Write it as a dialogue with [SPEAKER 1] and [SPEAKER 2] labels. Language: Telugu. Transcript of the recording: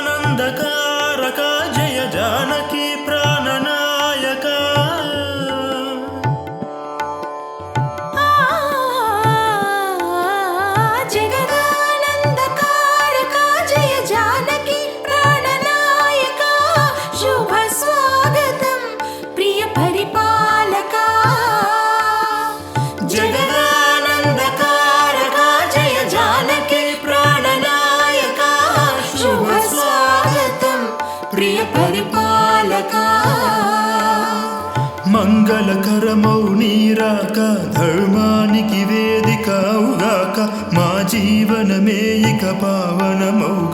[SPEAKER 1] జగదానందకారక జయ జానకి ప్రాణనాయక
[SPEAKER 2] జగదానందకారక జయ జానకి ప్రాణనాయక శుభ స్వాగతం ప్రియ పరిపాలక
[SPEAKER 1] జగదానందకారక జయ జానకి ప్రాణనాయక
[SPEAKER 2] శుభ స్వాగతం ప్రియ పరిపాలక
[SPEAKER 1] మంగళకరమౌ నీరాక ధర్మానికి వేదికవుగాక మా జీవనమే ఇక పావనమౌగాక